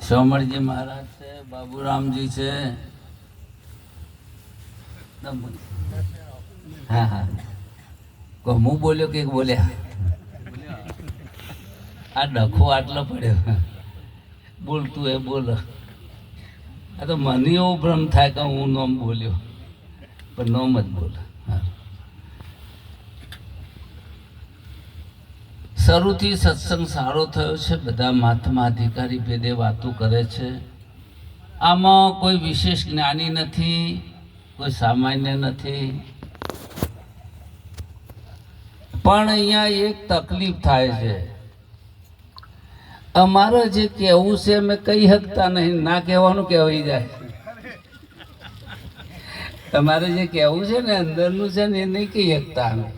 સોમરજી મહારાજ છે, બાબુરામજી છે. હા હા, હું બોલ્યો કે બોલ્યા? આ ડખો આટલો પડ્યો, બોલતું એ બોલ. આ તો મને એવો ભ્રમ થાય કે હું નોમ બોલ્યો, પણ નોમ જ બોલ. શરૂથી સત્સંગ સારો થયો છે. બધા મહાત્મા અધિકારી ભેદે વાતો કરે છે. આમાં કોઈ વિશેષ જ્ઞાની નથી, કોઈ સામાન્ય નથી. પણ અહીંયા એક તકલીફ થાય છે. અમારે જે કહેવું છે અમે કહી શકતા નહીં, ના કહેવાનું કહેવાઈ જાય. તમારે જે કહેવું છે ને અંદરનું છે ને એ નહીં કહી શકતા અમે,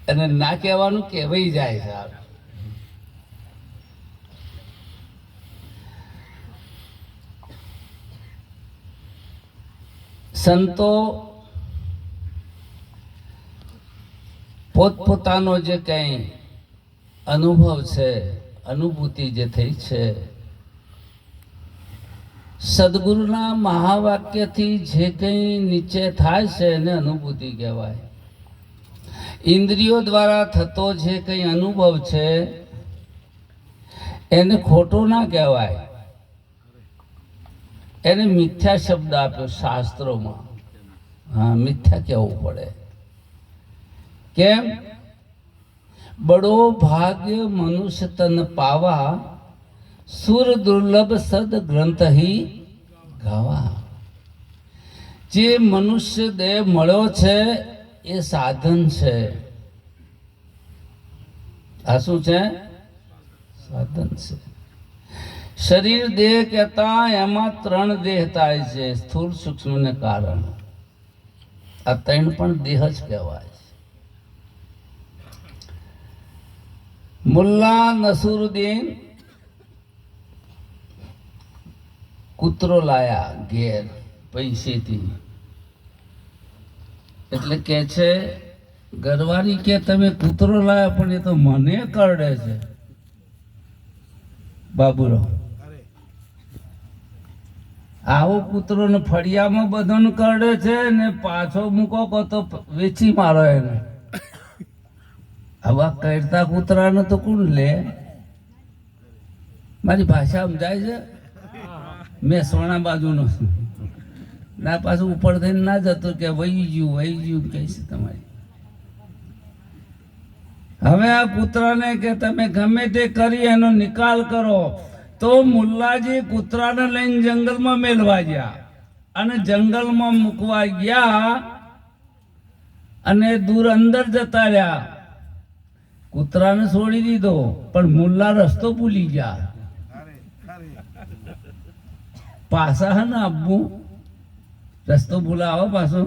અને ના કહેવાનું કહેવાઈ જાય સાહેબ. સંતો પોતપોતાનો જે કંઈ અનુભવ છે, અનુભૂતિ જે થઈ છે, સદગુરુના મહાવાક્યથી જે કંઈ નીચે થાય છે એને અનુભૂતિ કહેવાય. ઇન્દ્રિયો દ્વારા થતો જે કંઈ અનુભવ છે એને ખોટો ના કહેવાય, એને મિથ્યા શબ્દ આપ્યો શાસ્ત્રોમાં. હા, મિથ્યા કહેવું પડે. કેમ? બડો ભાગ્ય મનુષ્ય તન પાવા, સુર દુર્લભ સદ ગ્રંથ હી ગાવા. જે મનુષ્ય દેહ મળ્યો છે એ સાધન છે. આ શું છે? સાધન છે. શરીર દેહ કહેતા એમાં ત્રણ દેહ થાય છે, સ્થૂળ સૂક્ષ્મ ને કારણ. આ ત્રણ પણ દેહ જ કહેવાય. મુલ્લા નસરુદ્દીન કૂતરો લાયા ઘેર પૈસેથી. એટલે કે છે ઘરવાળી કે તમે કૂતરો લાયા, પણ એ તો મને કરડે છે. બાબુરાવ, આવો કૂતરો ને ફળિયામાં બધાને કરડે છે ને પાછો મૂકો કો તો વેચી મારો એને. આવા કરતા કૂતરાને તો કોણ લે? મારી ભાષા સમજાય છે? મેં સોના બાજુનો ના, પાછું ઉપર થઈને ના જતો કે વહી ગયું કહીશ તમારી. હવે આ કૂતરાને કે તમે ગમે તે કરી એનો નિકાલ કરો. તો મુલ્લાજી કૂતરાને લઈને જંગલમાં મેલવા ગયા, અને જંગલમાં મૂકવા ગયા અને દૂર અંદર જતા રહ્યા. કૂતરાને છોડી દીધો, પણ મુલ્લા રસ્તો ભૂલી ગયા. પાછા હે ને આબુ રસ્તો ભૂલાવો પાછો.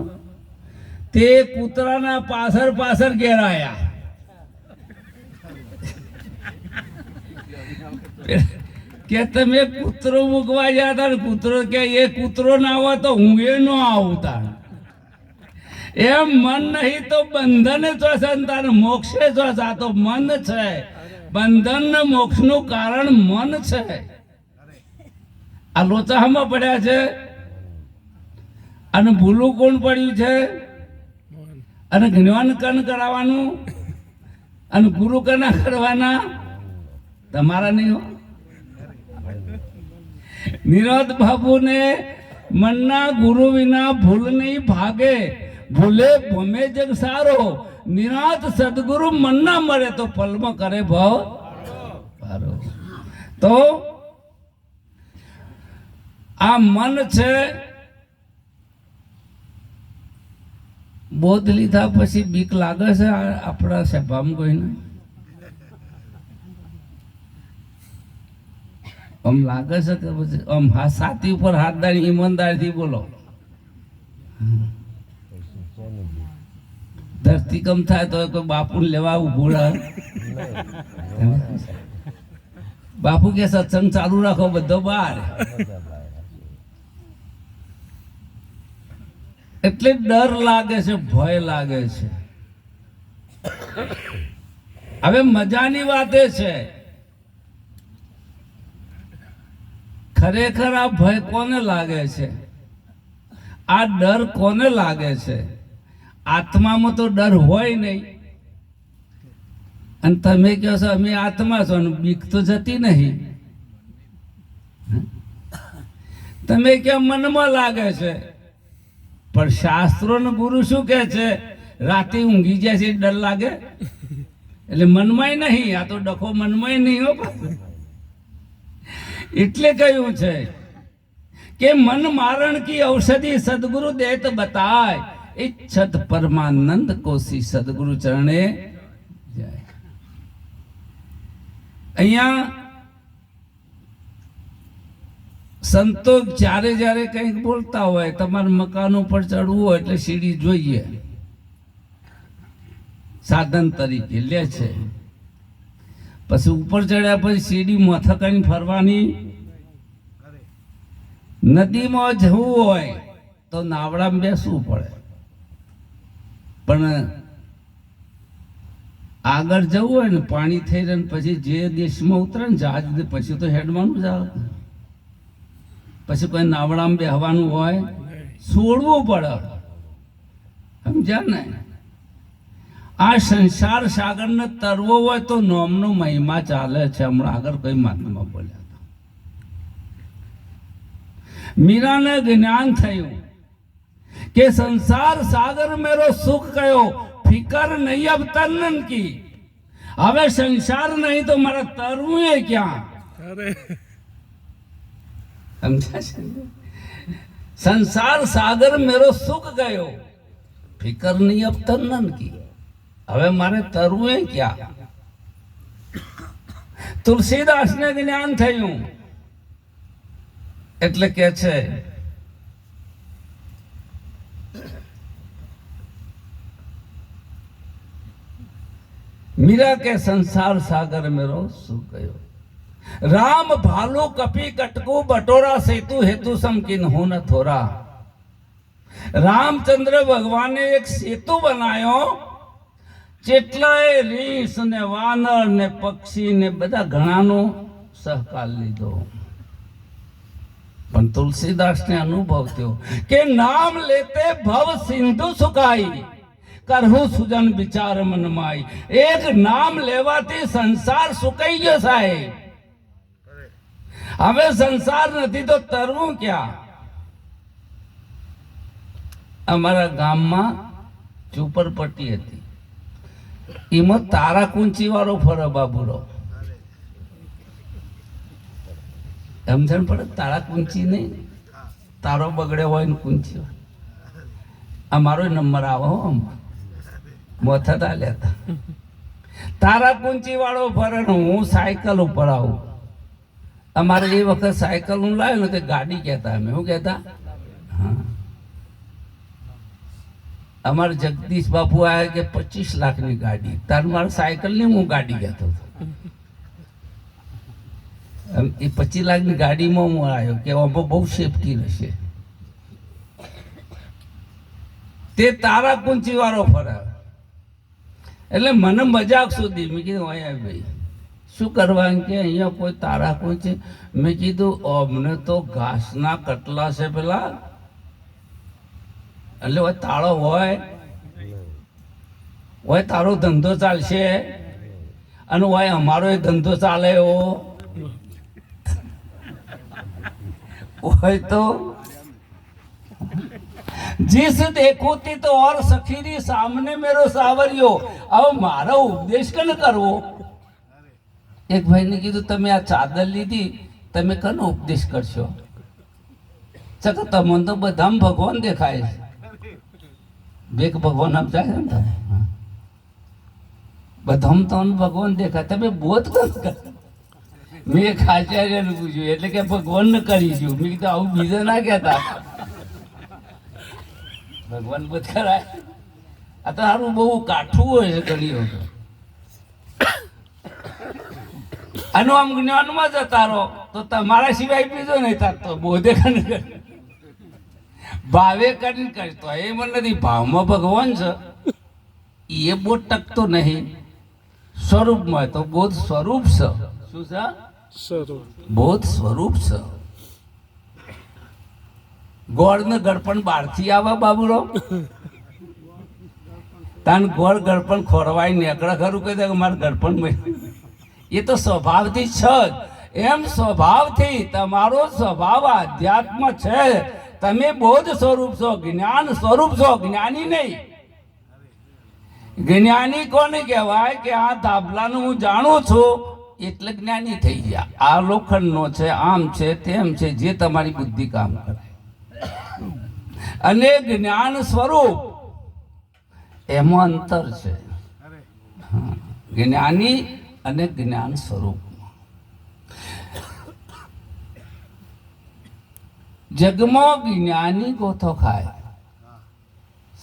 તે કૂતરાના પાછળ પાછળ ઘેર આયા. કે તમે કૂતરો મૂકવા ગયા હતા, કૂતરો કે એ કૂતરો ના આવે તો હું એ ન આવતા. એમ મન નહીં તો બંધન ચોસે, તારે મોક્ષે ચોસ. આ તો મન છે. બંધન ને મોક્ષ નું કારણ મન છે. આ લોચામાં પડ્યા છે. અને ભૂલું કોણ પડ્યું છે? અને જ્ઞાન કન કરાવવાનું અને ગુરુ કના કરવાના? તમારા નહીં હો. નિરોધ બાબુ ને મનના ગુરુ વિના ભૂલ નહીં ભાગે, ભૂલે ભમે જગ સારો. નિરાત સદગુરુ મન ના મળે તો પલમાં કરે ભાવ સારો. તો આ મન છે. બોધ લીધા પછી બીક લાગે છે આપણા સભામાં કોઈને? આમ લાગે છે કે પછી આમ છાતી ઉપર હાથ દાડી ઈમાનદારીથી બોલો. ધરતીકંપ થાય તો કોઈ બાપુ લેવા ઉભું રહે? બાપુ કે સત્સંગ ચાલુ રાખો, બધો બહાર. એટલે ડર લાગે છે, ભય લાગે છે. હવે મજાની વાત એ છે ખરેખર આ ભય કોને લાગે છે? આ ડર કોને લાગે છે? આત્મામાં તો ડર હોય નહીં, અને તમે કહો છો અમે આત્મા છો ને બીક તો જતી નહીં. તમે કેમ મનમાં લાગે છે? પણ શાસ્ત્રોનો ગુરુ શું કહે છે? રાતે ઊંઘી જાય છે ડર લાગે, એટલે મનમાંય નહીં. આ તો ડખો મનમાંય નહીં હો. એટલે કહ્યું છે કે મન મારણ કી ઔષધિ સદગુરુ દેત બતાય, इच्छत परमानंद कोसी सदगुरु चरणे જાય. અહીંયા સંતો જ્યારે જ્યારે કંઈક બોલતા હોય, તમારે મકાન ઉપર ચડવું હોય એટલે સીડી જોઈએ, સાધન તરીકે લે છે. પછી ઉપર ચડ્યા પછી સીડી મથકાની ફરવાની. નદીમાં જવું હોય તો નાવડામાં બેસવું પડે, પણ આગળ જવું હોય ને પાણી થઈ રહે પછી જે દેશમાં ઉતરે ને જહાજ, પછી તો હેડવાનું જ આવે. પછી કોઈ નાવડામાં બેહવાનું હોય, છોડવું પડે. સમજ્યા ને? આ સંસાર સાગરને તરવો હોય તો નોમનો મહિમા ચાલે છે. હમણાં આગળ કઈ મહાત્મા બોલ્યા હતા, મીરાને જ્ઞાન થયું કે સંસાર સાગર મેરો સુખ કયો, ફિકર નહીં અબ તનન કી. હવે સંસાર નહીં તો મારે તરવું એ ક્યાં? સંસાર સાગર મેરો સુખ ગયો, ફિકર નહીં અબ તનન કી. હવે મારે તરવું એ ક્યાં? તુલસીદાસને જ્ઞાન થયું એટલે કે છે मीरा के संसार सागर मेरो सुख गयो, राम भालू कपी कटकू बटोरा सेतु हेतु समकिन हो न थोरा. रामचंद्र भगवाने एक सेतु बनायो, જેટલાય રીસ ને વાનર ને પક્ષી ને બધા ઘણાનો સહકાર લીધો. પણ તુલસીદાસ ને અનુભવ થયો કે નામ લેતે ભવ સિંધુ સુકાઈ, કરહુ સુજન વિચાર મનમાઈ. એક નામ લેવાથી સંસાર સુકાઈ ગયો સાહેબ. હવે સંસાર નથી તો તરવું ક્યાં? અમારા ગામમાં ઝૂંપડપટ્ટી હતી, એમાં તારા કુંચી વાળો ફરે બાબુરો. સમજણ પડે? તારા કુંચી નહીં, તારો બગડ્યો હોય ને કુંચી હોય. અમારો નંબર આવો મોથા તાલ્યા હતા. તારા કુંચી વાળો ફરે ને હું સાયકલ ઉપર આવું. અમારે એ વખત સાયકલ હું લાવ્યો ને તે ગાડી કહેતા. અમે શું કહેતા? હા, અમારે જગદીશ બાપુ આવ્યા કે 25 લાખની ગાડી. તાર મારે સાયકલ ની હું ગાડી કહેતો હતો. એ 25 લાખની ગાડીમાં હું આવ્યો કે બહુ સેફટી રહેશે. તે તારા કુંચી વાળો ફરાવે એટલે મને મજાક સુધી. મેં કીધું અહીંયા ભાઈ શું કરવા કે અહીંયા કોઈ તારા કુંચી? મેં કીધું અમને તો ઘાસના કટલા છે પેલા, એટલે હોય તાળો હોય તારો ધંધો ચાલશે, અને હોય અમારો એ ધંધો ચાલે એવો હોય તો जिस देखोती तो और सखीरी सामने मेरो सावरियो. હવે મારો ઉપદેશ કને કરવો? એક ભાઈને કીધું તમે આ ચાદર લીધી, તમે કનો ઉપદેશ કરશો? ચક તમને તો બધામાં ભગવાન દેખાય છે. બેક ભગવાન આમ જાય ને તમે બધામાં તમને ભગવાન દેખાય, તમે બોધ કર. મેં એક આચાર્યને પૂછ્યું એટલે કે ભગવાન ને કરીશું. મેં કીધું આવું બીજા ના કહેતા, ભગવાન બોધ કરાય. આ તો સારું બહુ કાઠું હોય છે ઘણી વખત. આનું આમ જ્ઞાનમાં જતા રહો તો તમારા સિવાય બીજો નહીં થતો. બોધે કરીને ભાવે કરીને કરતો એ મને નથી. ભાવમાં ભગવાન છે એ બોધ ટકતો નહીં. સ્વરૂપમાં તો બોધ સ્વરૂપ છે. શું છે? બોધ સ્વરૂપ છે. ગોળ ને ગળપણ બહારથી આવે બાબુરો? તાન ગોળ ગળપણ ખોરવાય નીકળે ખરું કહી દે મારે ગળપણ એ તો સ્વભાવથી છે જ. એમ સ્વભાવથી તમારો સ્વભાવ આધ્યાત્મ છે. તમે બોધ સ્વરૂપ છો, જ્ઞાન સ્વરૂપ છો, જ્ઞાની નહીં. જ્ઞાની કોને કહેવાય? કે આ તાબલાનું હું જાણું છું એટલે જ્ઞાની થઈ ગયા. આ લોખંડનો છે, આમ છે, તેમ છે, જે તમારી બુદ્ધિ કામ કરે. અને જ્ઞાન સ્વરૂપ એમાં અંતર છે. જ્ઞાની અને જ્ઞાન સ્વરૂપ. જગમાં જ્ઞાની ગોથો ખાય,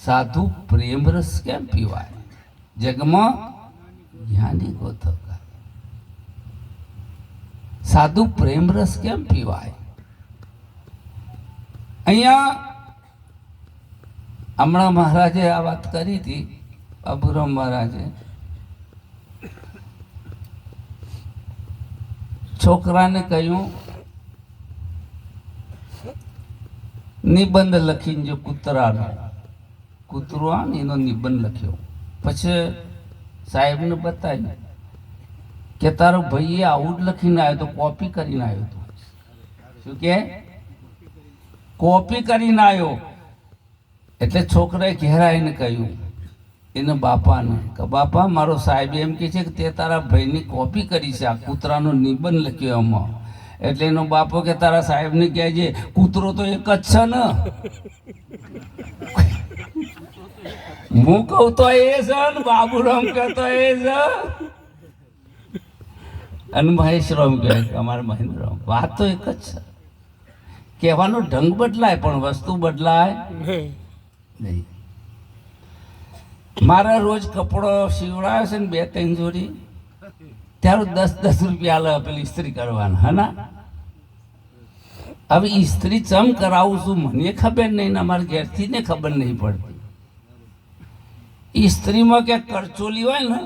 સાધુ પ્રેમ રસ કેમ પીવાય? જગમાં જ્ઞાની ગોથો ખાય, સાધુ પ્રેમ રસ કેમ પીવાય? અહીંયા હમણાં મહારાજે આ વાત કરી હતી, બાબુરામ મહારાજે. છોકરાને કહ્યું નિબંધ લખીને જો કૂતરાનો, કૂતરો આ ને એનો નિબંધ લખ્યો. પછી સાહેબને બતાવ્યું કે તારો ભાઈએ આવું જ લખીને આવ્યો તો, કોપી કરીને આવ્યો તો. શું કે? કોપી કરીને આવ્યો. એટલે છોકરાએ ઘેરાઈને કહ્યું એના બાપાને કે બાપા, મારો સાહેબ એમ કહે છે કે તે તારા ભાઈની કોપી કરી છે, આ કૂતરાનો નિબંધ લખ્યો એમાં. એટલે એનો બાપો કે તારા સાહેબને કહેજે કૂતરો તો એક જ છે ને. હું કહું તો એ છે ને બાબુરામ કહેતો એ છે, અને મહેશરામ કહે અમારા મહેન્દ્રરામ. વાત તો એક જ છે. કહેવાનો ઢંગ બદલાય પણ વસ્તુ બદલાય નહીં. મારા રોજ કપડો સીવડાવે છે ને 2-3 જોડી, ત્યારે 10-10 રૂપિયા લે પેલી ઇસ્ત્રી કરવાના. હા, હવે ઇસ્ત્રી ચમ કરાવું છું મને ખબર નહીં ને અમારા ઘેરથી ને ખબર નહીં પડતી. ઇસ્ત્રીમાં ક્યાંક કરચોલી હોય ને,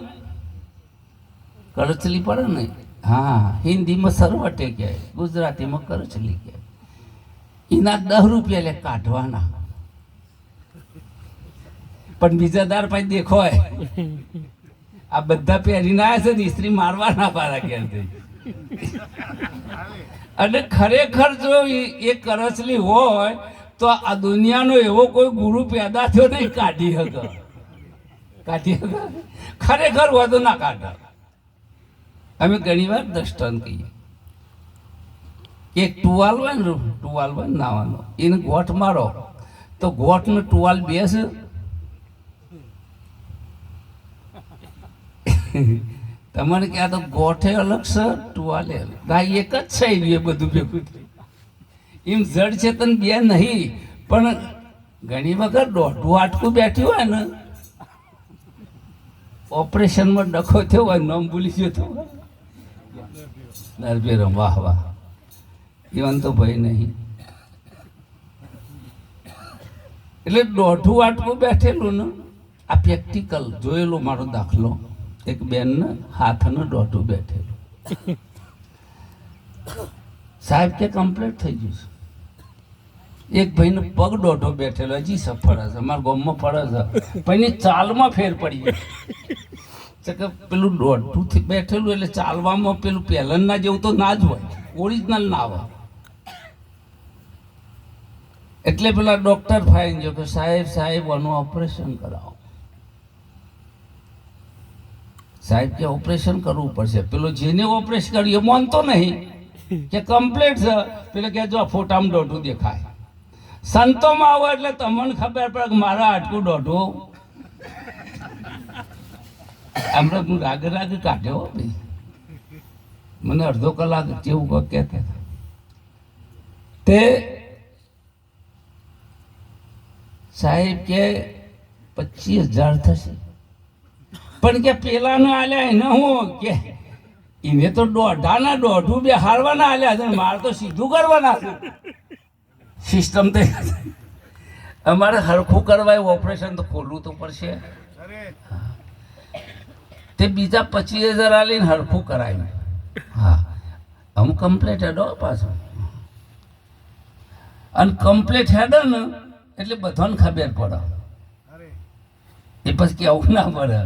કરચલી પડે ને, હા, હિન્દીમાં સરવટે કહેવાય, ગુજરાતીમાં કરચલી કહેવાય. એના 10 રૂપિયા લે કાઢવાના. પણ બીજા દાર પછી દેખોય આ બધા પહેરીને આવ્યા છે ને, ઇસ્ત્રી મારવાના પારા ઘેરથી. અને ખરેખર જો એ કરચલી હોય તો આ દુનિયાનો એવો કોઈ ગુરુ પેદા થયો નહીં કાઢી શકે. ખરેખર વધુ ના કાઢે. અમે ઘણી વાર દ્રષ્ટાંત કહીએ. એક ટુવાલ હોય ને, ટુવાલ હોય નાવાનો, એને ગોઠ મારો તો ગોઠ ને ટુવાલ બેસે. તમારે ક્યાં તો ગોઠે અલગ છે, ટુવાલે અલગ. એક જ છે એ બધું ભેગું એમ જડ છે તને બે નહીં. પણ ઘણી વખત દોઢું આટકું બેઠ્યું હોય ને, ઓપરેશનમાં ડખો થયો હોય, નામ ભૂલી ગયો તો નરભેરમ. વાહ વાહ, એવન તો ભાઈ નહીં. એટલે દોઢું આટકું બેઠેલું ને, આ પ્રેક્ટિકલ જોયેલો મારો દાખલો. એક બેન ને હાથનું દોઢું બેઠેલું. સાહેબ કે કમ્પ્લીટ થઈ ગયું છે. એક ભાઈને પગ દોઢો બેઠેલો, હજી સફળ હશે, અમારા ગામમાં ફળે છે, પણ એની ચાલમાં ફેર પડી ગયો કે પેલું દોઢું બેઠેલું એટલે ચાલવામાં પેલું પહેલનના જેવું તો ના જ હોય, ઓરિજિનલ ના હોય. એટલે પેલા ડોક્ટર ફાઈન ગયો કે સાહેબ આનું ઓપરેશન કરાવો. સાહેબ કે ઓપરેશન કરવું પડશે. પેલો જેને ઓપરેશન કર્યું એ માનતો નહીં કે કમ્પ્લીટ છે. પેલો કે જો ફોટામાં દોઢું દેખાય. સંતોમાં આવો એટલે તમને ખબર પડે કે મારા આટલું દોઢું. હમણાં હું રાગે કાઢ્યો ભાઈ, મને અડધો કલાક જેવું કહેતા તે સાહેબ કે 25,000 થશે. પણ કે પેલાને આલ્યા એને હું કે એને તો દોઢાના દોઢું બે હારવાના આલ્યા છે, મારે તો સીધું કરવાના છે. સિસ્ટમ તો અમારે હરખું કરવા ઓપરેશન તો ખોલવું તો પડશે. તે બીજા 25,000 આલીને હરખું કરાવ્યું. હા, અમુક કમ્પ્લેટ એડો પાછો. અને કમ્પ્લીટ હેડે ને એટલે બધાને ખબર પડે, એ પછી કેવું ના પડે.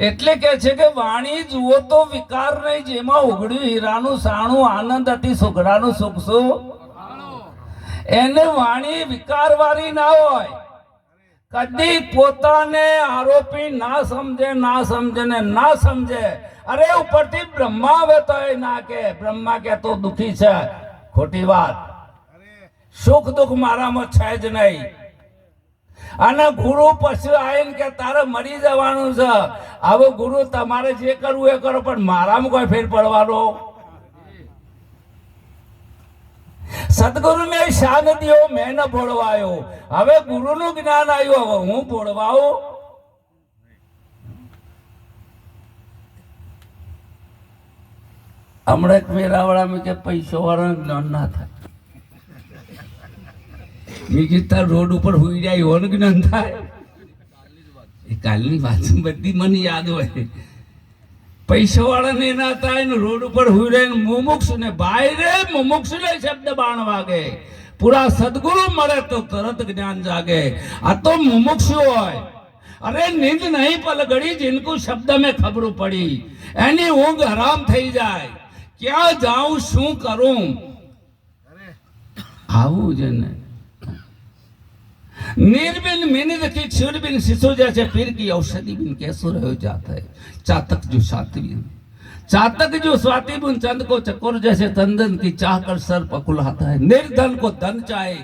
એટલે કે છે કે વાણી જુઓ તો વિકાર નહીં, જેમાં ઉઘડ્યું હીરાનું સાણું, આનંદ હતી સુગડાનું સુખશું. એને વાણી વિકાર વાળી ના હોય, કદી પોતાને આરોપી ના સમજે ને ના સમજે. અરે ઉપરથી બ્રહ્મા આવે તો એ ના કે, બ્રહ્મા કે તો દુખી છે, ખોટી વાત. સુખ દુઃખ મારામાં છે જ નહીં. અને ગુરુ પછી આવીને કે તારે મરી જવાનું છે. હવે ગુરુ તમારે જે કરવું એ કરો, પણ મારામાં કોઈ ફેર પડવાનો. સદગુરુ ને શાન દિયો મેં ન ભોળવાયો. હવે ગુરુ નું જ્ઞાન આવ્યું, હવે હું ભોળવાઉં. હમણાં એક મેરાવાળા મેં કે પૈસો વાળા જ્ઞાન ના થાય. મેં કીધું રોડ ઉપર હુઈ જાય એવાનું જ્ઞાન થાય. એ કાલની વાત બધી મને યાદ હોય. પૈસા વાળા ને ના થાય ને રોડ ઉપર હુઈ રહે ને મુમુક્ષુ ને ભાઈ રે મુમુક્ષુ ને શબ્દ બાણ વાગે. પૂરા સદગુરુ મળે તો તરત જ્ઞાન જાગે. આ તો મુમુક્ષુ હોય. અરે નીંદ નહીં પલગડી जिनको શબ્દ में ખબરું પડી, એની ઊંઘ હરામ થઈ જાય. ક્યાં જાઉં શું કરું, આવું જ ને. निर्बिन मिनिद की छुरबिन शिशु जैसे फिर की औषधि बिन कैसो रहो जाता है. चातक जो स्वाति बिन चंद को चकोर जैसे तंदन की चाह कर सर पकुलाता है. निर्धन को धन चाहे,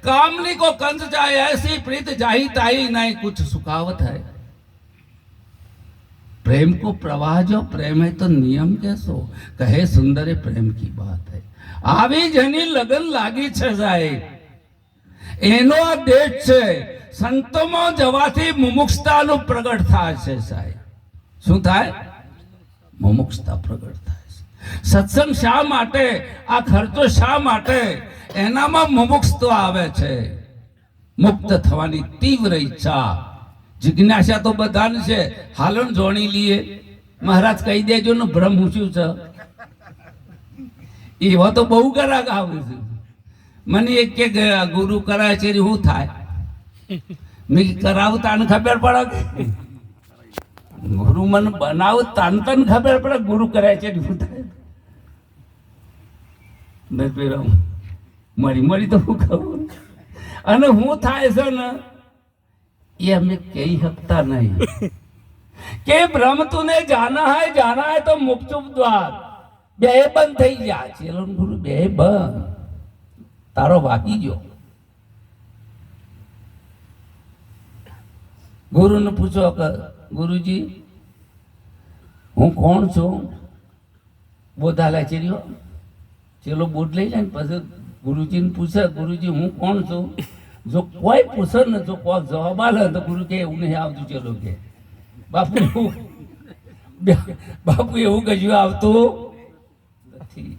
कामनी को कंस चाहे, ऐसी प्रीत जाही ताही नहीं कुछ सुखावत है. प्रेम को प्रवाह जो प्रेम है तो नियम कैसो, कहे सुंदर प्रेम की बात है. आवी जनी लगन लागी छे साहेब, એનો આ દેશ છે. સંતોમાં જવાથી મુમુક્ષતાનું પ્રગટ થાય છે સાહેબ. શું થાય? મુમુક્ષતા પ્રગટ થાય છે. સત્સંગ શા માટે, આ ખર્ચો શા માટે? એનામાં મુમુક્ષતા આવે છે. મુક્ત થવાની તીવ્ર ઈચ્છા, જિજ્ઞાસા તો બધાને છે. હાલણ જોણી લઈએ, મહારાજ કહી દેજો ને બ્રહ્મ શું છે. એવા તો બહુ ગરાક આવે છે. મને એક કે ગુરુ કરાય છે શું થાય? મેં કરાવું તાને ખબર પડે, ગુરુ મને બનાવું તાને તને ખબર પડે ગુરુ કરાય છે શું થાય. મરી તો હું કહું, અને હું થાય છે ને એ અમે કહી શકતા નહીં. કે બ્રહ્મ તુને જાના હૈ તો મુક્ત દ્વાર. બે બંધ થઈ ગયા છે ગુરુ, બે બંધ. તારો વાગી ગયો. ગુરુને પૂછો કે ગુરુજી હું કોણ છું? બોધાલા ચેર્યો ચેલો બોધ લઈ જાય ને પછી ગુરુજીને પૂછે, ગુરુજી હું કોણ છું? જો કોઈ પૂછે ને, જો કોઈ જવાબ આલે તો ગુરુ કે એવું નહીં આવતું. ચેલો કે બાપુ એવું કજ્યું આવતું નથી.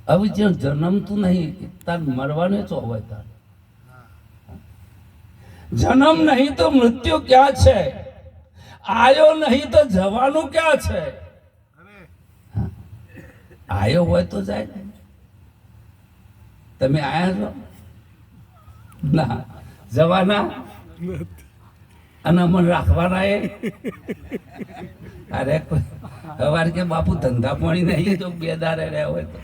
હવે જે જન્મતું નહીં તાર મરવાનું તો હોય. તાર જન્મ નહીં તો મૃત્યુ ક્યાં છે? આયો નહીં તો જવાનું ક્યાં છે? આયો હોય તો જાય. તમે આયા છો ના, જવાના અને અમને રાખવાના. એ અરે સવારે કે બાપુ ધંધા પાણી નહીં તો બે દારે રહ્યા હોય તો.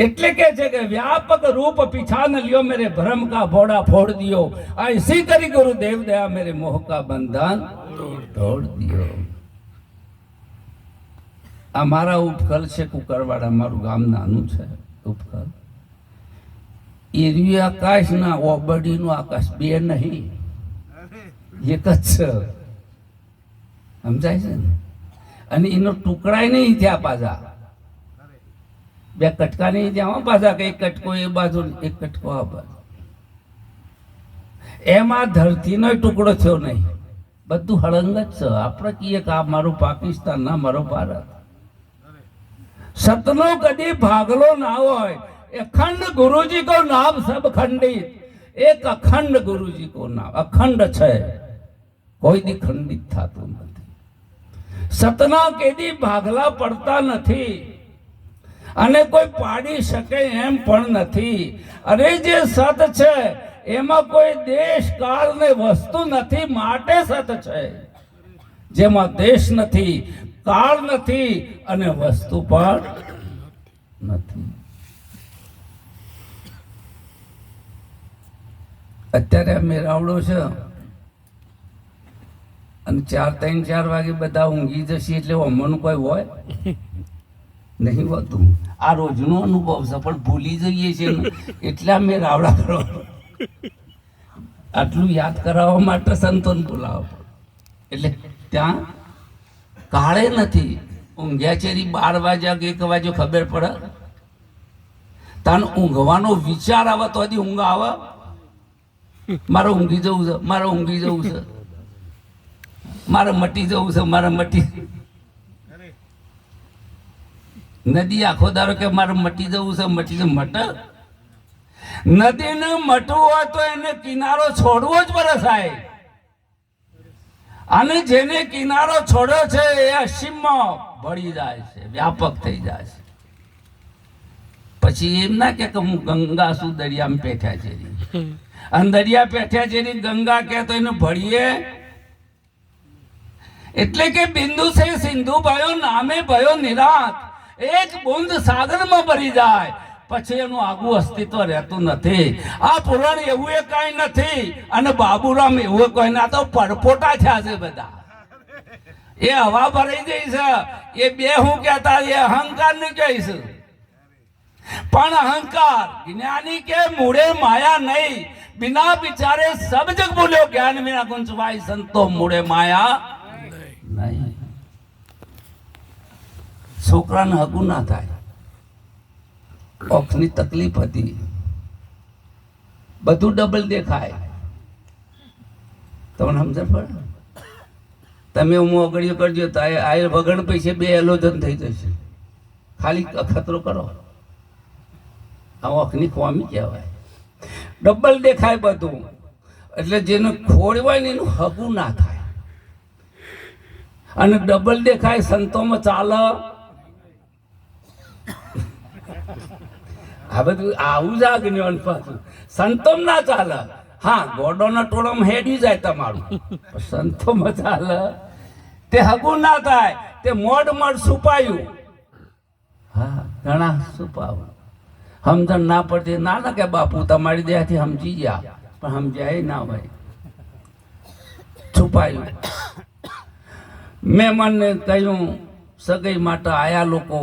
એટલે કે છે કે વ્યાપક રૂપ પીછા ન लियो मेरे भ्रम का भोड़ा फोड़ दियो. ऐसी करी गुरु देव दया मेरे मोह का बंधन तोड़ दियो. અમારા ઉપકલ છે કુકરવાડા, અમારું ગામ નાનું છે ઉપકલ. એરિયું આકાશ ના ઓબડીનું આકાશ બે નહીં, એક જ છે. સમજાય છે ને? અને એનો ટુકડાય નહીં થયા પાછા. બે કટકા નહીં ત્યાં પાછા, કે એક કટકો એ બાજુ એક કટકો આ બાજુ. એમાં ધરતીનો ટુકડો થયો નહીં, બધું હળંગ જ છે. આપણે કહીએ કે આ મારું પાકિસ્તાન, ના મારો ભારત. સતનો કદી ભાગલો ના હોય. અખંડ ગુરુજી કો નામ સબ ખંડિત, એક અખંડ ગુરુજી કો નામ અખંડ છે, કોઈ દી ખંડિત થતું નથી. સતના કેદી ભાગલા પડતા નથી. અને કોઈ પાડી શકે એમ પણ નથી. અરે જે સત છે એમાં કોઈ દેશ કાળ ને વસ્તુ નથી, માટે સત છે. જેમાં દેશ નથી, કાળ નથી અને વસ્તુ પણ નથી. અત્યારે મેરાવડો છે અને 3-4 વાગે બધા ઊંઘી જશે એટલે અમનું કોઈ હોય નહીં હોતું. આ રોજનો અનુભવ છે, પણ ભૂલી જઈએ છીએ ને એટલે મેરાવડા કરવા. આટલું યાદ કરાવવા માટે સંતોન બોલાવો. એટલે ત્યાં કાળે નથી. ઊંઘ્યા ચેરી 12 વાગ્યા કે 1 વાગ્યો ખબર પડે. તાન ઊંઘવાનો વિચાર આવે તો હજી ઊંઘ આવે. મારે ઊંઘી જવું છે, મારે ઊંઘી જવું છે, મારે મટી જવું છે, મારે મટી. નદી આખો દારો કે મારે મટી જવું છે, મટી જવું. મટ નદીને મટવું હોય તો એને કિનારો છોડવો જ પડે સાહેબ. અને જેને કિનારો છોડ્યો છે એ અસીમમાં ભળી જાય છે, વ્યાપક થઈ જાય છે. પછી એમ ના કે હું ગંગા શું દરિયામાં પેઠ્યા છે, અને દરિયા પેઠ્યા છે ગંગા કે તો એને ભળીએ. એટલે કે બિંદુ છે સિંધુ ભયો નામે ભયો નિરાત. એક બુંદ સાગરમાં ભરી જાય પછી એનું આગું અસ્તિત્વ રહેતું નથી. આ પુરાણ એવું એ કઈ નથી અને બાબુરામ એવું કઈ ના, તો પરપોટા થયા છે બધા. એ હવા ભરાઈ ગઈ છે. એ બે હું કહેતા એ અહંકાર ની કહીશ. પણ અહંકાર જ્ઞાની કે મૂળે માયા નહીં, बिना विचारे सब जग बोलो ज्ञान मेरा गुंजवाई संतो मुड़े माया नहीं. છોકરાને હગું ના થાય, ઓખની તકલીફ હતી, બધું ડબલ દેખાય. તમને સમજણ પડે? તમે હું અગડિયો કરજો તો આ વગણ પૈસે 2 એલોજન થઈ જશે. ખાલી અખતરો કરો. આ ઓખની ખોમી કહેવાય. ડબલ દેખાય બધું. એટલે જેને ખોળવાય ને એનું હગું ના થાય. અને ડબલ દેખાય સંતોમાં ચાલે. આ બધું આવું જ આજ્ઞાન પાછું સંતોમ ના ચાલે. હા, ગોડોના ટોળામાં હેડી જાય તમારું, સંતોમાં ચાલે. તે હગું ના થાય. તે મોડ છુપાયું. હા, ઘણા છુપાવું. સમજણ ના પડતી ના કે બાપુ તમારી દેહથી સમજી ગયા, પણ સમજાય ના હોય. છુપાયું. મેં મને કહ્યું સગાઈ માટે આયા લોકો,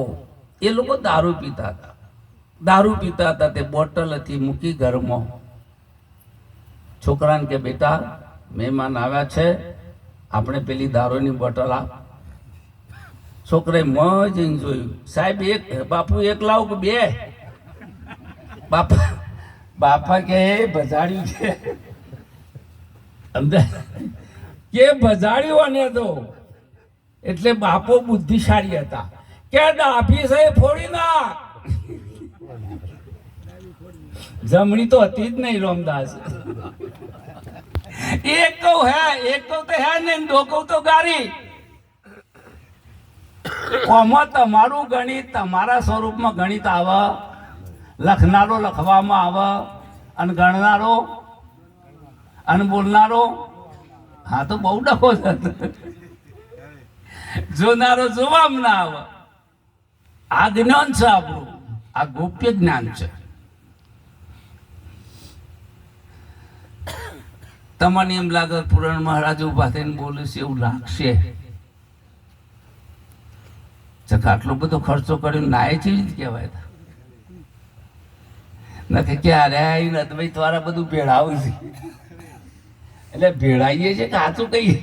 એ લોકો દારૂ પીતા હતા. દારૂ પીતા હતા. તે બોટલ હતી મૂકી ઘરમાં. છોકરાને કે બેટા મહેમાન આવ્યા છે, આપણે પેલી દારૂની બોટલ આપ. છોકરાએ મજ જોયું. સાહેબ એક, બાપુ એક લાવ કે 2? બાપા કે ભજાડ્યું છે કે ભજાડ્યું ને તો. એટલે બાપો બુદ્ધિશાળી હતા કે ડાભી છે ફોડી ના. જમણી તો હતી જ નહીં રામદાસ. એક કહું હે, એક કહું તો હે ને, 2 કહું તો ગારી. કોમાં તમારું ગણિત તમારા સ્વરૂપમાં ગણિત આવે, લખનારો લખવામાં આવે, અને ગણનારો અને બોલનારો હા તો બહુ ડખો છે. જોનારો જોવામાં ના આવે. આ જ્ઞાન છે આપણું, આ ગોપ્ય જ્ઞાન છે. તમને એમ લાગે પુરાણ મહારાજ ઉભા થઈને બોલે છે એવું લાગશે. આટલો બધો ખર્ચો કર્યો નાય ચીજ કહેવાય. નથી ક્યારે આવીને અદ્વૈત વાળા બધું ભેળાવું છે. એટલે ભેળાઈએ છે કે સાચું કહીએ.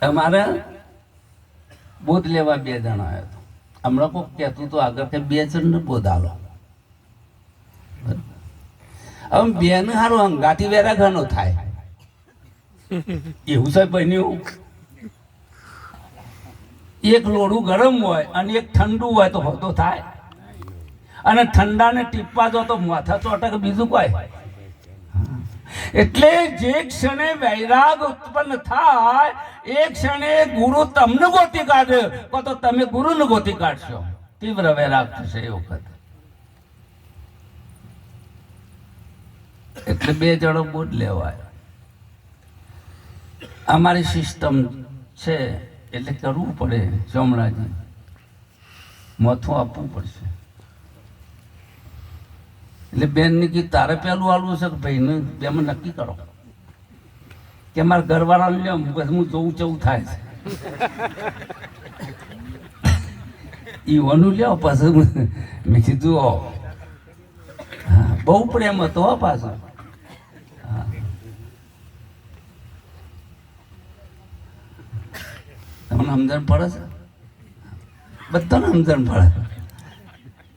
અમારે બોધ લેવા 2 જણા આવ્યા હતા. હમણાં કોઈ કહેતું તો આગળ કે 2 જણને બોધ આલો. હવે 2 ને સારું અંગાથી વેરા ઘણો થાય એવું છે બન્યું. એક લોડું ગરમ હોય અને એક ઠંડુ હોય તો હોતો થાય. અને ઠંડાને ટીપવા જો તો માથા ચોટે કે બીજું કોઈ. એટલે જે ક્ષણે વૈરાગ ઉત્પન્ન થાય એ ક્ષણે ગુરુ તમને ગોતી કાઢે, તો તમે ગુરુને ગોતી કાઢશો. તીવ્ર વૈરાગ થશે એ વખત. એટલે બે જણો બોધ લેવાય. અમારી સિસ્ટમ છે એટલે કરવું પડે. શામળાજી માથું આપવું પડશે. એટલે બેન ની કીધું તારે પેલું આલવું છે કે ભાઈ ને બેમાં નક્કી કરો કે મારા ઘરવાળાને લે, હું જોઉં ચવું થાય છે ઈવાનું લ્યો. પાછું મેં કીધું હા બહુ પ્રેમ હતો પાછો. તમને સમજણ પડે છે? બધાને સમજણ પડે.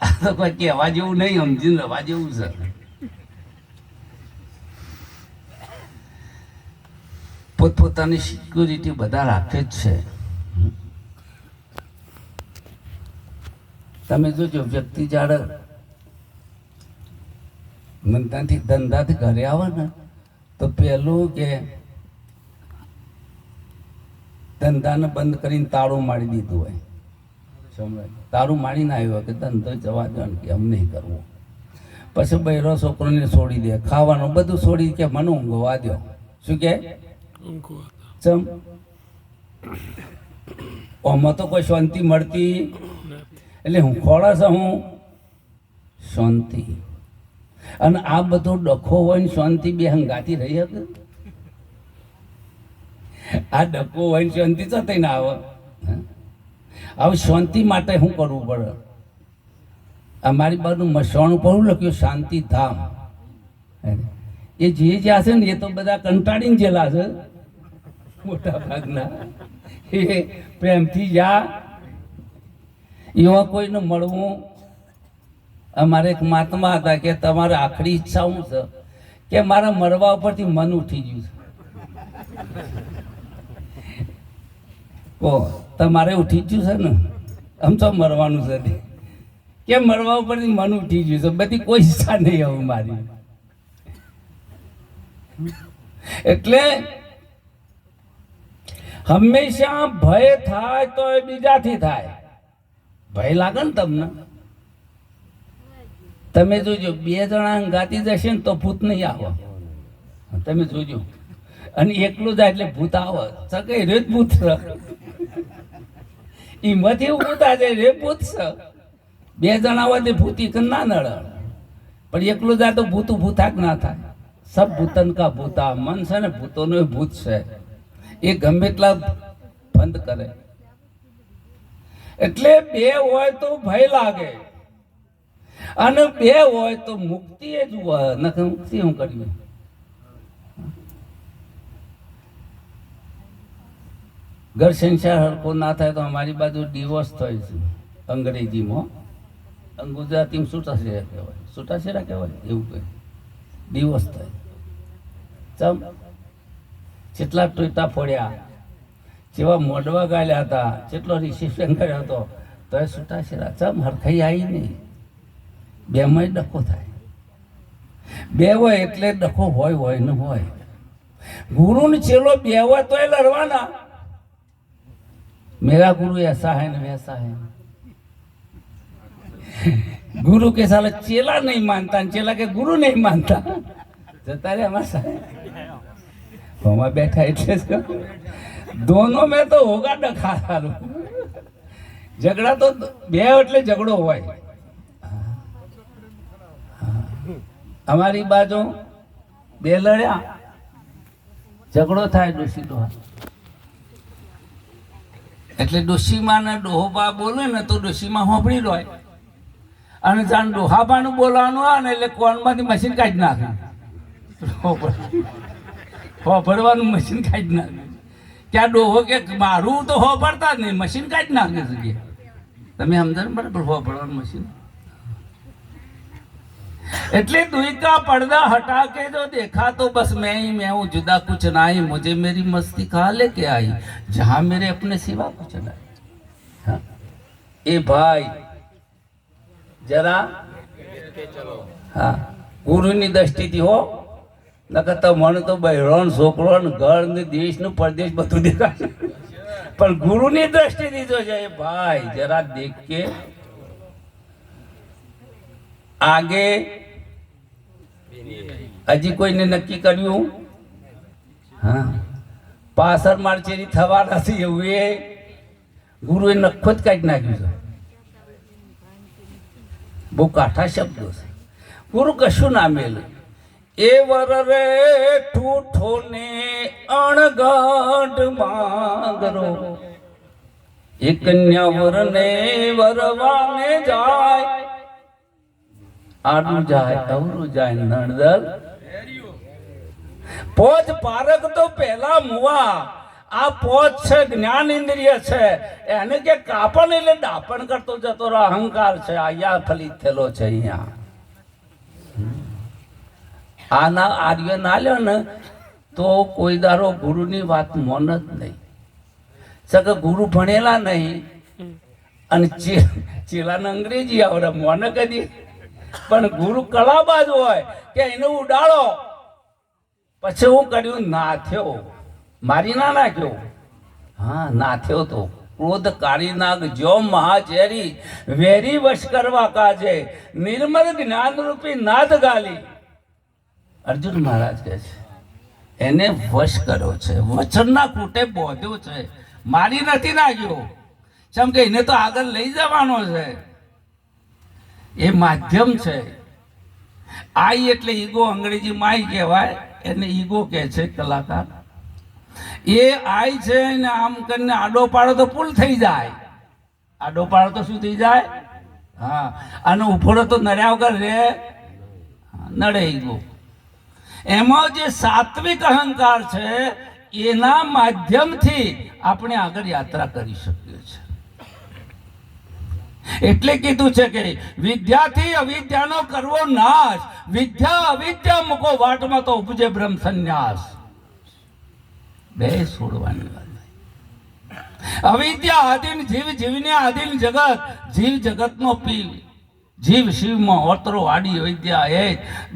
આ તો કોઈ કહેવા જેવું નહીં, સમજીને રહેવા જેવું છે. પોતપોતાની સિક્યુરિટી બધા રાખે જ છે. તમે જોજો વ્યક્તિ જ્યારે ધંધાથી ઘરે આવે ને તો પેલું કે ધંધાને બંધ કરીને તાળું મારી દીધું હોય. તાળું મારીને આવ્યો કે ધંધો જવા દો કે અમ નહીં કરવું. પછી બૈરો છોકરોને છોડી દે, ખાવાનું બધું છોડી કે મને ઊંઘવા દો. શું કે ચમ ઓમાં તો કોઈ શાંતિ મળતી એટલે હું ખોળા છે હું શાંતિ. અને આ બધો ડખો હોય ને શાંતિ બે હંગાતી રહી શકે? આ ડખો હોય ને શાંતિ તો થઈ ના આવે. હવે શાંતિ માટે શું કરવું પડે? અમારી બાજુ મસવાણું પર લખ્યું શાંતિ ધામ. એ જે જ્યાં છે ને એ તો બધા કંટાળીને જેલા છે મોટા ભાગના. એ પ્રેમથી જા એવા કોઈને મળવું. અમારે એક મહાત્મા હતા કે તમારે આખરી ઈચ્છા શું છે? કે મારા મરવા ઉપરથી મન ઉઠી ગયું છે. તમારે ઉઠી ગયું છે ને? આમ તો મરવાનું છે કે મરવા ઉપરથી મન ઉઠી ગયું છે. બધી કોઈ ઈચ્છા નહીં હવે મારી. એટલે હંમેશા ભય થાય તો એ બીજાથી થાય. ભય લાગે ને તમને? તમે જોજો બે જણા ગાતી જશે ને તો ભૂત નહીં આવે. તમે જોજો. અને એકલું જાય એટલે ભૂત આવે. સકે રે ભૂત એમાંથી ભૂત આવે રે ભૂત છે. બે જણા હોય તે ભૂતી ના નડે, પણ એકલું જાય તો ભૂતું ભૂતાક ના થાય. સબ ભૂતન કા ભૂતા. મન છે ને ભૂતોનો ભૂત છે. એ ગમે એટલા બંધ કરે. એટલે બે હોય તો ભય લાગે અને બે હોય તો મુક્તિ જ હોય. નકર મુક્તિ હું કર્યું. ઘર સંસાર હરખો ના થાય તો અમારી બાજુ ડિવોર્સ થાય છે અંગ્રેજીમાં. ગુજરાતીમાં છૂટાછેડા કહેવાય. છૂટાછેડા કહેવાય એવું કંઈ ડિવોર્સ થાય. ચમ કેટલા ટોટા ફોડ્યા, જેવા મોઢવા ગાળ્યા હતા, કેટલો રિસેપ્શન કર્યો હતો, તો એ છૂટાછેડા. ચમ હરખાઈ આવી નહીં. બેમાંય ડખો થાય. બે હોય એટલે ડખો હોય ને હોય. ગુરુને ચેલો બે હોય તો એ લડવાના. मेरा गुरु ऐसा है न वैसा है. गुरु के साला चेला नहीं मानता, चेला के गुरु नहीं मानता. जता रे हमारे साथ वहाँ बैठा એટલે दोनों में तो होगा डखा साરું. ઝઘડા તો બે એટલે ઝઘડો હોય. અમારી બાજુ બે લડ્યા, ઝઘડો થાય ડોશી ડોહા. એટલે ડોશીમાં ને ડોહોબા બોલે ને તો ડોશીમાં હોંભળી હોય. અને જાણ ડોહાબાનું બોલવાનું આવે ને એટલે કોણમાંથી મશીન કાઢી નાખે. હોભળવાનું મશીન કાઢી નાખે. ત્યાં ડોહો કે મારું તો હોભળતા જ નહીં, મશીન કાઢી નાખે છે. તમે સમજો બરાબર? હોભળવાનું મશીન. એટલે दुई का पर्दा हटा के जो देखा तो बस मैं ही मैं हूँ, जुदा कुछ ना ही. मुझे मेरी मस्ती कहाँ लेके आई, जहाँ मेरे अपने सिवा कुछ ना. हाँ? ए भाई जरा हाँ गुरु ની દ્રષ્ટિથી હો, નકર તો મને તો બહેરો ને છોકરો ને ઘર ને દેશ નું પરદેશ બધું દેખાય, પણ ગુરુની દ્રષ્ટિ દીધો છે ભાઈ જરા દેખ કે આગે હજી કોઈને નક્કી કર્યું? હા, પાછળ મારચેરી થવા નથી એવું એ ગુરુએ નખો જ કાઢી નાખ્યું છે. બહુ કાઠા શબ્દો છે. ગુરુ કશું ના મેલે. એ વર રે ઠૂઠો ને અણગઢ માંગરો, એ કન્યા વર ને વરવાને જાય, આડું જાય અવરું જાય નણદર. પોચ પારક તો પેલા મુવા, આ પોચ છે જ્ઞાન ઇન્દ્રિય છે, એને કે કાપણ એટલે ડાપણ કરતો જતો અહંકાર છે, અહીંયા ફલિત થયેલો છે. અહીંયા આના આર્ય ના લ્યો ને તો કોઈ દારો ગુરુની વાત મોન જ નહીં. સકે ગુરુ ભણેલા નહીં અને ચેલાને અંગ્રેજી આવડે, મોન કદી. પણ ગુરુ કલાબાજ હોય કે એને ઉડાડો, પછી હું કર્યું નાથ્યો, મારી ના નાખ્યો. હા, નાથ્યો તો ક્રોધ કાળી નાગ જો મહાચેરી, વેરી વશ કરવા કાજે, નિર્મલ જ્ઞાન રૂપી નાદ ગાલી. અર્જુન મહારાજ કહે છે એને વશ કર્યો છે, વચનના કૂટે બોધ્યો છે, મારી નથી નાખ્યો. કેમ કે એને તો આગળ લઈ જવાનો છે, એ માધ્યમ છે. આઈ એટલે ઈગો, અંગ્રેજી માઈ કહેવાય, એને ઈગો કહે છે કલાકાર. એ આઈ છે ને આમ કરીને આડો પાડો તો પુલ થઈ જાય. આડો પાડો તો શું થઈ જાય? હા, અને ઉભો તો નડ્યા વગર રે, નડે ઈગો. એમાં જે સાત્વિક અહંકાર છે એના માધ્યમથી આપણે આગળ યાત્રા કરી શકીએ છીએ. એટલે કીધું છે કે વિદ્યાથી અવિદ્યાનો કરવો નાશ, વિદ્યા અવિદ્યા મૂકો વાટમાં તો ઉપજે બ્રહ્મ સંન્યાસ. બે છોડવાની વાત. અવિદ્યા આધીન જીવ, જીવને આધીન જગત, જીવ જગતનો પીવ, જીવ શિવમાં ઓતરો આડી વિદ્યા એ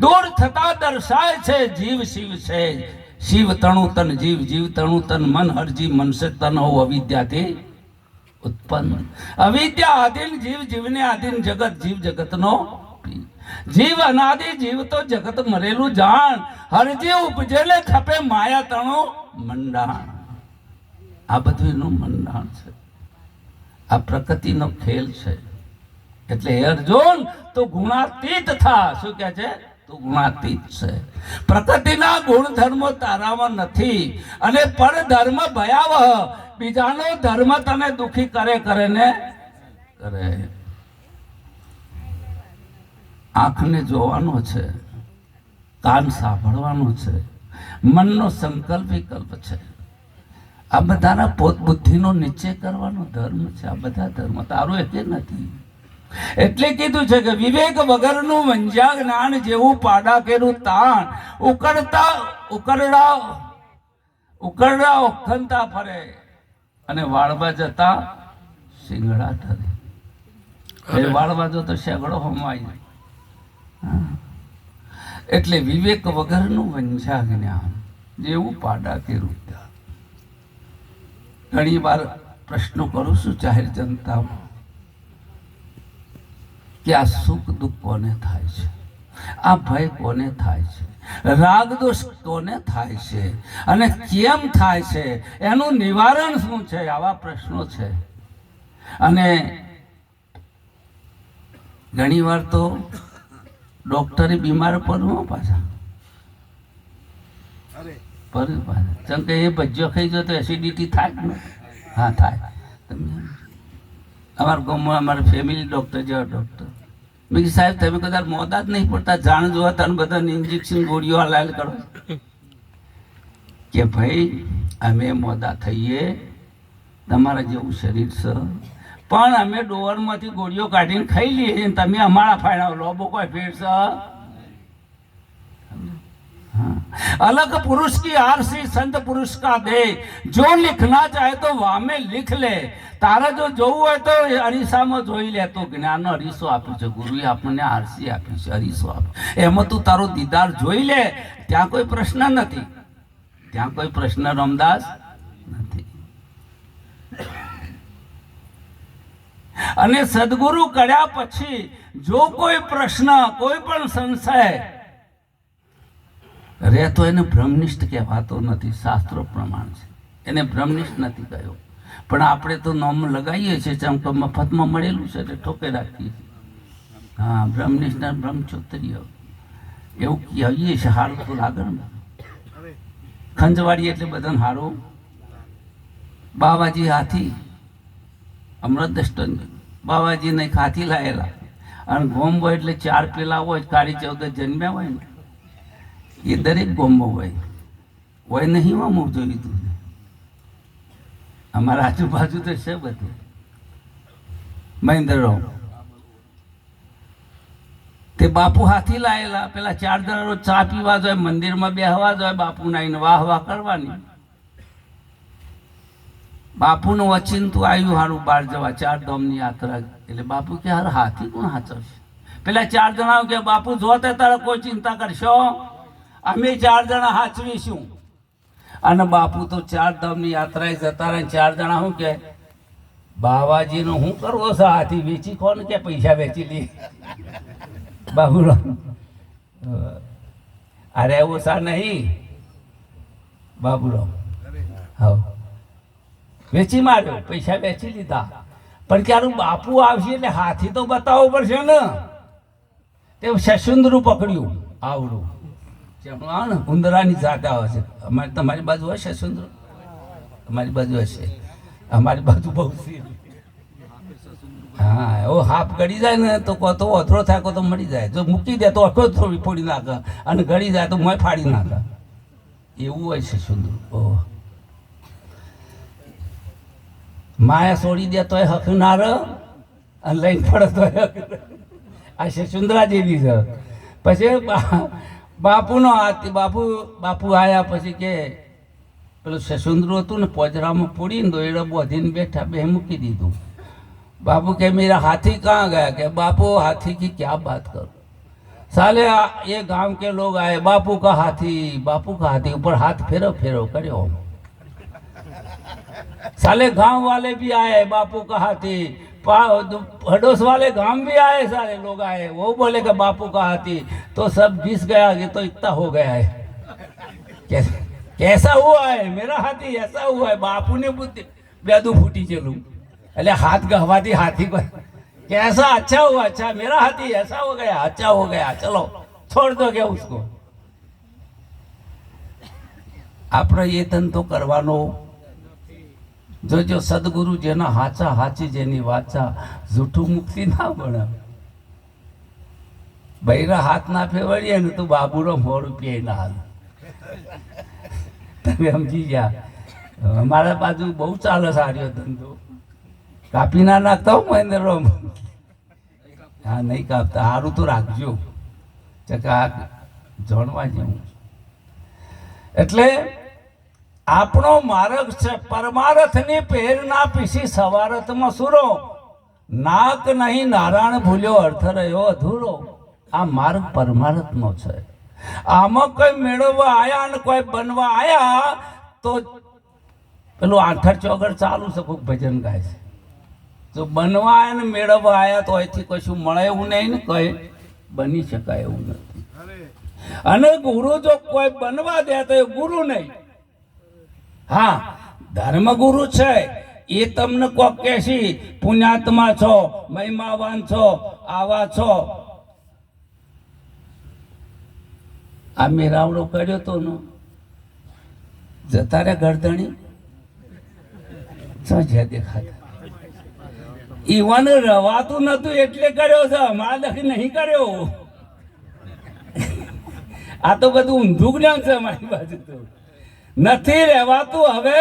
દૂર થતા દર્શાય છે જીવ શિવ છે. શિવ તણુ તન જીવ, જીવ તણુ તન મન, હરજી મનસે તન હો અવિદ્યાથી ઉત્પન્ન. અવિદ્યા આધીન જીવ, જીવને આધીન જગત, જીવ જગતનો જીવ અનાદિ, જીવ તો જગત મરેલું જાણ, હરજી ઉપજેલે ખપે માયા તણુ મંડાણ. આ બધું એનું મંડાણ છે, આ પ્રકૃતિનો ખેલ છે. એટલે હે અર્જુન તું ગુણાતીત થા. શું કહે છે? તું ગુણાતીત છે. પ્રકૃતિના ગુણધર્મો તારામાં નથી, અને પરધર્મ ભયાવહ, બીજાનો ધર્મ તને દુખી કરે ને કરે. આંખને જોવાનો છે, કાન સાંભળવાનો છે, મનનો સંકલ્પ વિકલ્પ છે. આ બધાના પોત બુદ્ધિનો નિશ્ચય કરવાનો ધર્મ છે. આ બધા ધર્મ તારું એક નથી. એટલે કીધું છે કે વિવેક વગરનું વંજ્યા જ્ઞાન જેવું પાડા કેરું તાણ, ઉકરડા ઓખંતા ફરે અને વાળવા જતા શિંગડા ઠરે. એ વાળવા જો તો શેગડો હમાય. એટલે વિવેક વગરનું વંજ્યા જ્ઞાન જેવું પાડા કેરું તાણ. ઘણી વાર પ્રશ્નો કરું છું જાહેર જનતામાં કે આ સુખ દુઃખ કોને થાય છે, આ ભય કોને થાય છે, રાગ દોષ કોને થાય છે, અને કેમ થાય છે, એનું નિવારણ શું છે? આવા પ્રશ્નો છે. અને ઘણી વાર તો ડોક્ટરે બીમાર પડવું પાછા કેમ કે એ ભજ્યો ખાઈ જાય તો એસિડિટી થાય ને. હા થાય. અમારા ગામમાં અમારા ફેમિલી ડૉક્ટર જેવા ડૉક્ટર, મેં કીધું સાહેબ તમે કદાચ મોદા જ નહીં પડતા, જાણ જોવા તને બધાને ઇન્જેક્શન ગોળીઓ હલાલ કરો. કે ભાઈ અમે મોદા થઈએ, તમારા જેવું શરીર છે, પણ અમે ડોવરમાંથી ગોળીઓ કાઢીને ખાઈ લઈએ, તમે અમારા ફાયડા લોબો કોઈ ફેર છે. હા, अलग पुरुष की आरसी संत पुरुष का दे, जो लिखना चाहे तो वामे लिख ले। तारा जो જોવું હોય તો અરીસામાં જોઈ લે તો જ્ઞાનનો અરીસો આપ્યો છે ગુરુએ આપણને આરસી આપી છે અરીસો આપ્યો એમાં તું તારો દીદાર જોઈ લે ત્યાં કોઈ પ્રશ્ન નથી ત્યાં કોઈ પ્રશ્ન રામદાસ નથી અને સદગુરુ કર્યા પછી જો કોઈ પ્રશ્ન કોઈ પણ સંશય રહેતો એને બ્રહ્મનિષ્ઠ કહેવાતો નથી શાસ્ત્રો પ્રમાણ છે એને બ્રહ્મનિષ્ઠ નથી કહ્યો પણ આપણે તો નામ લગાવીએ છીએ ચમક મફતમાં મળેલું છે એટલે ઠોકે રાખીએ છીએ હા બ્રહ્મનિષ્ઠ બ્રહ્મચોત્તરીય એવું કહીએ છે સારું તો લાગે ને ખંજવાડી એટલે બધાને સારું બાવાજી હાથી અમૃત દસ્ટન બાવાજી ને હાથી લાયેલા અને ગોમ હોય એટલે 4 પેલા હોય કાળી 14 જન્મ્યા હોય ને એ દરેક ગોમમાં હોય નહીં હું જોયું તું અમારા આજુબાજુ તો છે બધું મહેન્દ્રરાવ તે બાપુ હાથી લાયેલા પેલા 4 જણા રોજ ચા પીવા જોઈએ મંદિરમાં બેહવા જોઈએ બાપુના આવીને વાહ વાહ કરવાની બાપુનું વચિંતું આવ્યું હારું બહાર જવા 4 ધામની યાત્રા એટલે બાપુ કે હાર હાથી કોણ હાચવશે પેલા 4 જણા કે બાપુ જોતે તારે કોઈ ચિંતા કરશો અમે 4 જણા હાચવીશું અને બાપુ તો 4 ધામની યાત્રાએ જતા રહે 4 જણા શું કે બાવાજીનો શું કરવો છે હાથી વેચી કોણ કે પૈસા વેચી લે બાબુરામ અરે એવું સા નહીં બાબુરામ હા વેચી માર્યો પૈસા વેચી લીધા પણ ક્યારું બાપુ આવશે એટલે હાથી તો બતાવવો પડશે ને તે શશુંદરું પકડ્યું આવડું ને ઉંદરાની જાત આવે છે અમારી તમારી બાજુ હશે સુંદર અમારી બાજુ હશે અમારી બાજુ બહુ હા એવો હાફ ગળી જાય ને તો કહો તો અધરો થાય કહો તો મળી જાય જો મૂકી દે તો અખો થોડી ફોડી નાખે અને ગળી જાય તો મોય ફાડી નાખે એવું હોય છે સુંદર ઓહ માયા છોડી દે તોય હક ના રહે અને લઈને પડે તોય આ શશુંદરા જેવી છે પછી બાપુનો હાથી બાપુ આવ્યા પછી કે પેલું શશુંદરું હતું ને પોજરામાં પૂડીને દોયડો બોધીને બેઠા બે મૂકી દીધું बापू के मेरा हाथी कहाँ गया कि बापू हाथी की क्या बात करो साले ये गांव के लोग आए बापू का हाथी ऊपर हाथ फेरो फेरो करो साले गांव वाले भी आए बापू का हाथी हडोस वाले गांव भी आए सारे लोग आए वो बोले कि बापू का हाथी तो सब घिस गया कि तो इतना हो गया है कैसा हुआ है मेरा हाथी ऐसा हुआ है बापू ने बुद्धि बेदू फूटी चलू अरे हाथ गहवाती हाथी पर कैसा अच्छा हुआ अच्छा मेरा हाथी ऐसा हो गया अच्छा हो गया चलो छोड़ दो क्या उसको આપણે એ ધંધો કરવાનો જો સદગુરુ જેના હાચા હાચી જેની વાચા જૂઠું મુક્તિ ના બને બૈરા હાથ ના ફેવડીએ ને તો બાબુનો 100 રૂપિયા ના હાલ તમે સમજી ગયા અમારા બાજુ બહુ ચાલે સારો ધંધો કાપી ના નાખતા હો મહેન્દ્રરામ હા નહીં કાપતા સારું તો રાખજો ચકા જાણવા જેવું એટલે આપણો માર્ગ છે પરમાર્થની પ્રેરણા પીસી સવારથમાં સુરો નાક નહીં નારાયણ ભૂલ્યો અર્થ રહ્યો અધૂરો આ માર્ગ પરમાર્થનો છે આમાં કોઈ મેળવવા આયા અને કોઈ બનવા આયા તો પેલું 8-8 ચાલુ છે કોઈ ભજન ગાય છે જો બનવા આયા ને મેળવવા આયા તો અહીંથી કશું મળે એવું નહીં ને કઈ બની શકાય એવું નથી અને ગુરુ જો કોઈ બનવા દે તો એ ગુરુ નહીં હા ધર્મગુરુ છે એ તમને કોક કહેશી પુણ્યાત્મા છો મહિમાવાન છો આવા છો આ મેરાવડો કર્યો તો નો જતા રે ગરદણી છે દેખાતા ઈવન રવાતું નતું એટલે કર્યો છે અમારા લખી નહીં કર્યો આ તો બધું ઊંધું જ્ઞાન છે અમારી બાજુ તો નથી રહેવાતું હવે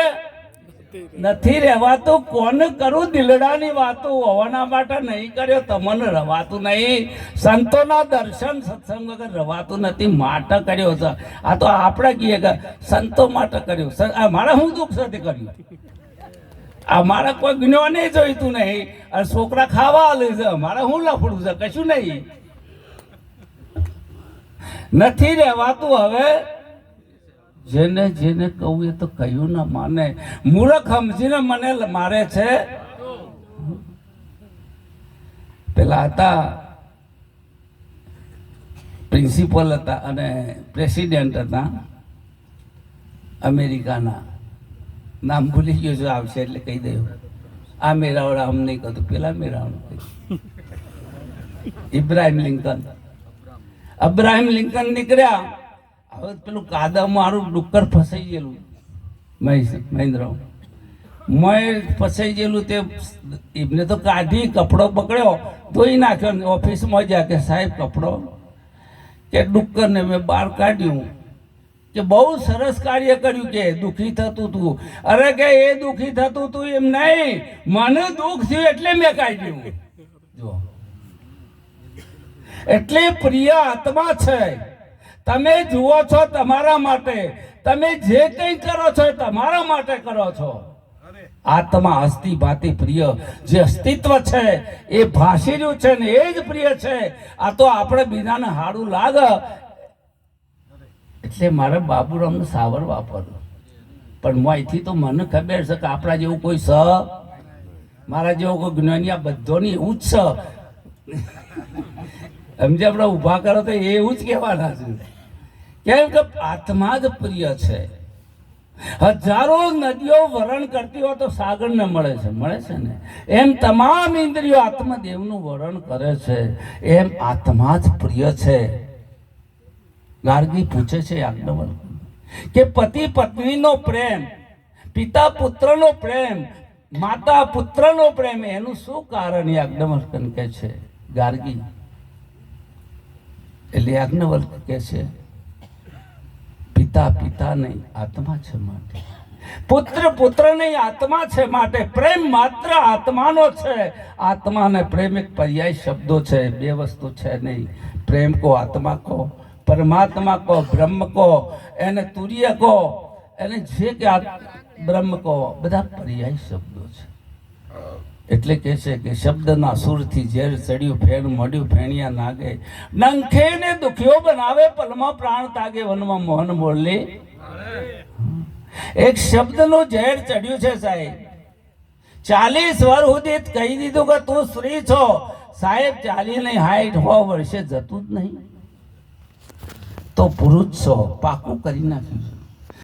નથી રહેવાતું. કોને કરું દિલડાની વાતો, હોવાના માટે નહીં કર્યો, તમને રવાતું નહીં. સંતોના દર્શન સત્સંગ વગર રવાતું નથી, માટે કર્યો છે. આ તો આપણે કહીએ કે સંતો માટે કર્યું. મારે શું દુઃખ સાથે કર્યું? અમારે કોઈ જ્ઞાને જોઈતું નહીં, અને છોકરા ખાવા લે છે, મારે શું લફડું છે? કશું નહીં. નથી રહેવાતું. હવે જેને જેને કહું એ તો કહ્યું ના માને. મૂર્ખ સમજીને મને મારે છે. પેલા હતા પ્રિન્સિપલ હતા અને પ્રેસિડેન્ટ હતા અમેરિકાના. નામ ભૂલી ગયો જો આવશે એટલે કહી દઉં. આ મેરાવડા આમ નહીં કહ્યું, પેલા મેરાવડું કહ્યું. અબ્રાહિમ લિંકન નીકળ્યા. હવે પેલું કાદવ મારું ડુક્કર ફસાઈ ગયેલું, મહેન્દ્ર ફસાઈ ગયેલું. તે એમને તો કાઢી, કપડો પકડ્યો, ધોઈ નાખ્યો. ઓફિસમાં જ્યાં કે સાહેબ કપડો, કે ડુક્કરને મેં બહાર કાઢ્યું, કે બહુ સરસ કાર્ય કર્યું, કે દુઃખી થતું તું. અરે કે એ દુઃખી થતું તું એમ નહીં, મને દુઃખ થયું એટલે મેં કાઢ્યું. જો એટલી પ્રિય આત્મા છે. તમે જુઓ છો તમારા માટે, તમે જે કંઈ કરો છો તમારા માટે કરો છો. આત્મા અસ્થિ ભાતી પ્રિય, જે અસ્તિત્વ છે એ ભાસી રહ્યું છે ને એ જ પ્રિય છે. આ તો આપણે બીજાને હાડું લાગે એટલે મારે બાબુરામનું સાવર વાપરવું. પણ અહીંથી તો મને ખબર છે કે આપણા જેવું કોઈ સ, મારા જેવો કોઈ જ્ઞાની આ બધોની એવું જ છે. સમજે આપણે ઊભા કરો તો એવું જ કહેવાના છે. કેમ કે આત્મા જ પ્રિય છે. હજારો નદીઓ વરણ કરતી હોય તો સાગરને મળે છે ને. એમ તમામ ઇન્દ્રિયો આત્મદેવનું વરણ કરે છે. એમ આત્મા જ પ્રિય છે. ગાર્ગી પૂછે છે યાજ્ઞવલ્ક કે પતિ પત્નીનો પ્રેમ, પિતા પુત્રનો પ્રેમ, માતા પુત્રનો પ્રેમ, એનું શું કારણ? યાજ્ઞવલ્ક કહે છે ગાર્ગી. એટલે યાજ્ઞવલ્ક કહે છે પિતા પિતા નહીં આત્મા છે માટે, પુત્ર પુત્ર નહીં આત્મા છે માટે. પ્રેમ માત્ર આત્માનો છે. આત્મા ને પ્રેમ એક પર્યાય શબ્દો છે, બે વસ્તુ છે નહીં. પ્રેમ કો આત્મા કો, પરમાત્મા કો, બ્રહ્મ કો, એને તુર્ય કો, એને જે કે બ્રહ્મ કો, બધા પર્યાય શબ્દો છે. એટલે કે છે કે શબ્દના સુરથી ઝેર ચડ્યું, ફેર મળ્યું ફેણિયા નાગે, ડંખે ને દુખ્યો બનાવે, પલમાં પ્રાણ તાગે, વનમાં મોહન બોલે. એક શબ્દનું ઝેર ચડ્યું છે સાહેબ. 40 વર્ષ સુધી કહી દીધું કે તું સ્ત્રી છો. સાહેબ 40 નહીં 60 વર્ષે જતું જ નહીં તો પુરુષ છો, પાકું કરી નાખ્યું.